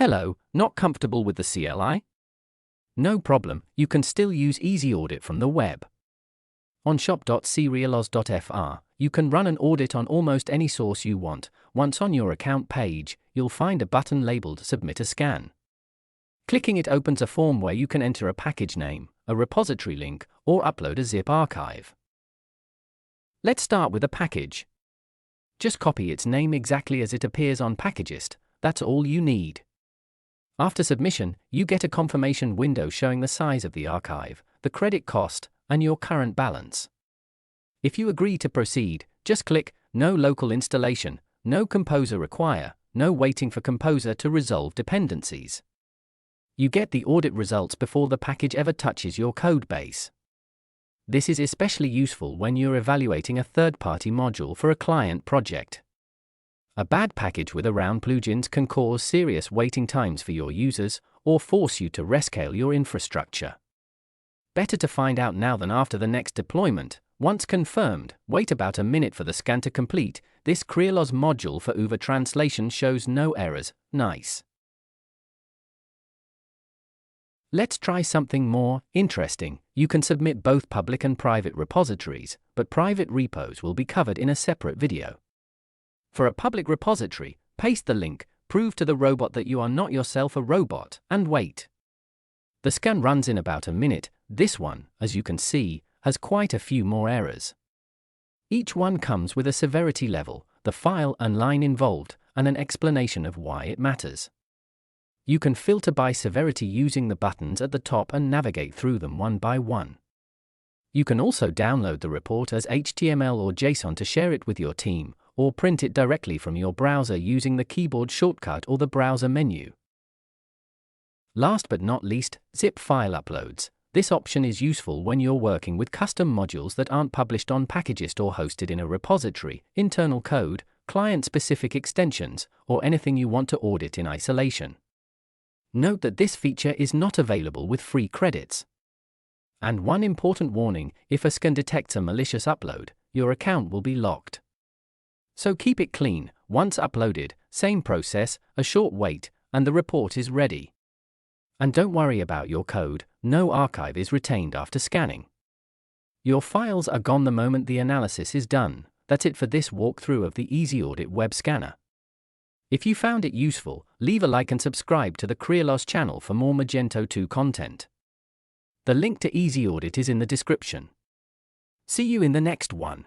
Hello, not comfortable with the CLI? No problem, you can still use EasyAudit from the web. On shop.crealoz.fr, you can run an audit on almost any source you want. Once on your account page, you'll find a button labeled Submit a Scan. Clicking it opens a form where you can enter a package name, a repository link, or upload a zip archive. Let's start with a package. Just copy its name exactly as it appears on Packagist, that's all you need. After submission, you get a confirmation window showing the size of the archive, the credit cost, and your current balance. If you agree to proceed, just click No local installation, no Composer require, no waiting for Composer to resolve dependencies. You get the audit results before the package ever touches your code base. This is especially useful when you're evaluating a third-party module for a client project. A bad package with around plugins can cause serious waiting times for your users or force you to rescale your infrastructure. Better to find out now than after the next deployment. Once confirmed, wait about a minute for the scan to complete. This Crealoz module for UVA translation shows no errors. Nice. Let's try something more interesting. You can submit both public and private repositories, but private repos will be covered in a separate video. For a public repository, paste the link, prove to the robot that you are not yourself a robot, and wait. The scan runs in about a minute. This one, as you can see, has quite a few more errors. Each one comes with a severity level, the file and line involved, and an explanation of why it matters. You can filter by severity using the buttons at the top and navigate through them one by one. You can also download the report as HTML or JSON to share it with your team, or print it directly from your browser using the keyboard shortcut or the browser menu. Last but not least, zip file uploads. This option is useful when you're working with custom modules that aren't published on Packagist or hosted in a repository, internal code, client-specific extensions, or anything you want to audit in isolation. Note that this feature is not available with free credits. And one important warning, if a scan detects a malicious upload, your account will be locked. So keep it clean. Once uploaded, same process, a short wait, and the report is ready. And don't worry about your code, no archive is retained after scanning. Your files are gone the moment the analysis is done. That's it for this walkthrough of the EasyAudit web scanner. If you found it useful, leave a like and subscribe to the Crealoz channel for more Magento 2 content. The link to EasyAudit is in the description. See you in the next one.